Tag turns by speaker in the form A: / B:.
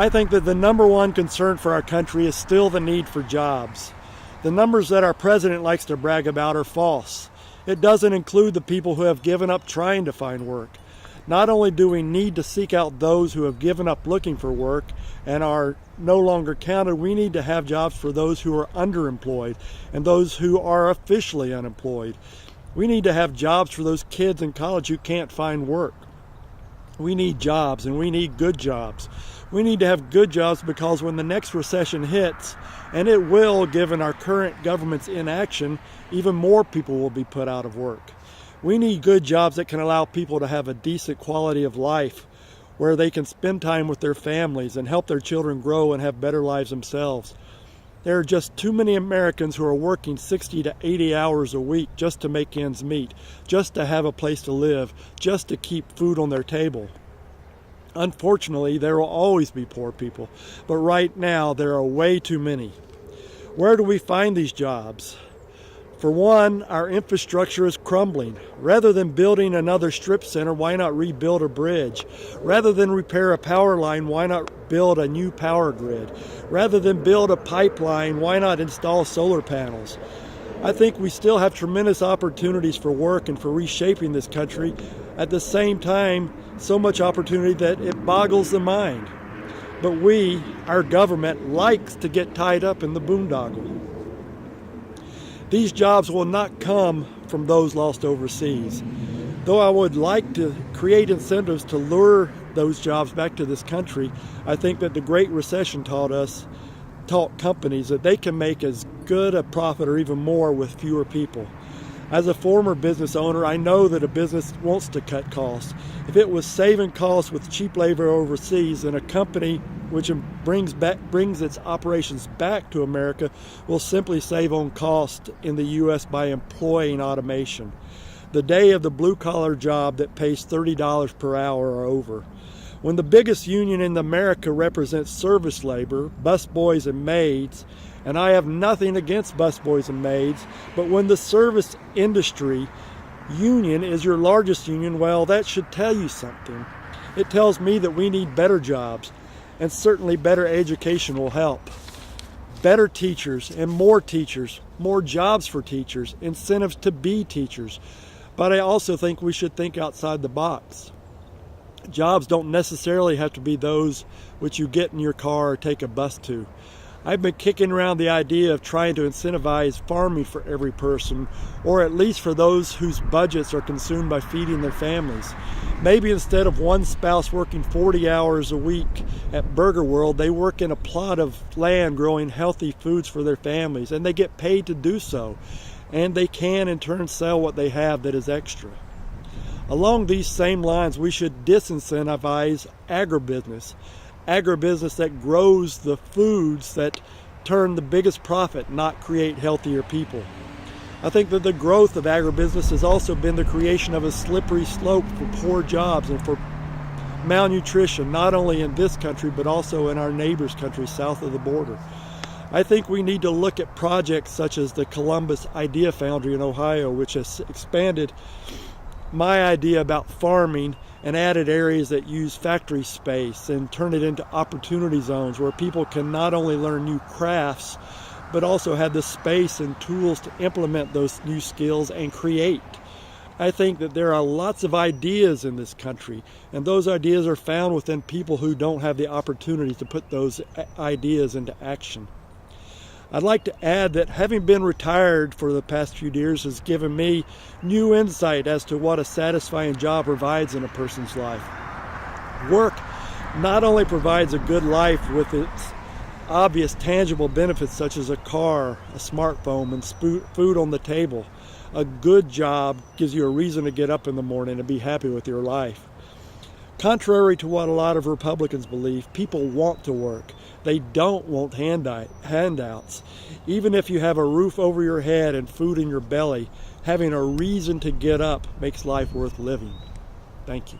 A: I think that the number one concern for our country is still the need for jobs. The numbers that our president likes to brag about are false. It doesn't include the people who have given up trying to find work. Not only do we need to seek out those who have given up looking for work and are no longer counted, we need to have jobs for those who are underemployed and those who are officially unemployed. We need to have jobs for those kids in college who can't find work. We need jobs, and we need good jobs. We need to have good jobs because when the next recession hits, and it will given our current government's inaction, even more people will be put out of work. We need good jobs that can allow people to have a decent quality of life, where they can spend time with their families and help their children grow and have better lives themselves. There are just too many Americans who are working 60 to 80 hours a week just to make ends meet, just to have a place to live, just to keep food on their table. Unfortunately, there will always be poor people, but right now there are way too many. Where do we find these jobs? For one, our infrastructure is crumbling. Rather than building another strip center, why not rebuild a bridge? Rather than repair a power line, why not build a new power grid? Rather than build a pipeline, why not install solar panels? I think we still have tremendous opportunities for work and for reshaping this country. At the same time, so much opportunity that it boggles the mind. But we, our government, likes to get tied up in the boondoggle. These jobs will not come from those lost overseas. Though I would like to create incentives to lure those jobs back to this country, I think that the Great Recession taught companies that they can make as good a profit or even more with fewer people. As a former business owner, I know that a business wants to cut costs. If it was saving costs with cheap labor overseas, then a company which brings its operations back to America will simply save on cost in the U.S. by employing automation. The day of the blue-collar job that pays $30 per hour are over. When the biggest union in America represents service labor, busboys and maids, and I have nothing against busboys and maids, but when the service industry union is your largest union, well, that should tell you something. It tells me that we need better jobs, and certainly better education will help. Better teachers and more jobs for teachers, incentives to be teachers. But I also think we should think outside the box. Jobs don't necessarily have to be those which you get in your car or take a bus to. I've been kicking around the idea of trying to incentivize farming for every person, or at least for those whose budgets are consumed by feeding their families. Maybe instead of one spouse working 40 hours a week at Burger World, they work in a plot of land growing healthy foods for their families, and they get paid to do so, and they can in turn sell what they have that is extra. Along these same lines, we should disincentivize agribusiness that grows the foods that turn the biggest profit, not create healthier people. I think that the growth of agribusiness has also been the creation of a slippery slope for poor jobs and for malnutrition, not only in this country, but also in our neighbors' countries south of the border. I think we need to look at projects such as the Columbus Idea Foundry in Ohio, which has expanded my idea about farming and added areas that use factory space and turn it into opportunity zones where people can not only learn new crafts, but also have the space and tools to implement those new skills and create. I think that there are lots of ideas in this country, and those ideas are found within people who don't have the opportunity to put those ideas into action. I'd like to add that having been retired for the past few years has given me new insight as to what a satisfying job provides in a person's life. Work not only provides a good life with its obvious tangible benefits such as a car, a smartphone, and food on the table. A good job gives you a reason to get up in the morning and be happy with your life. Contrary to what a lot of Republicans believe, people want to work. They don't want handouts. Even if you have a roof over your head and food in your belly, having a reason to get up makes life worth living. Thank you.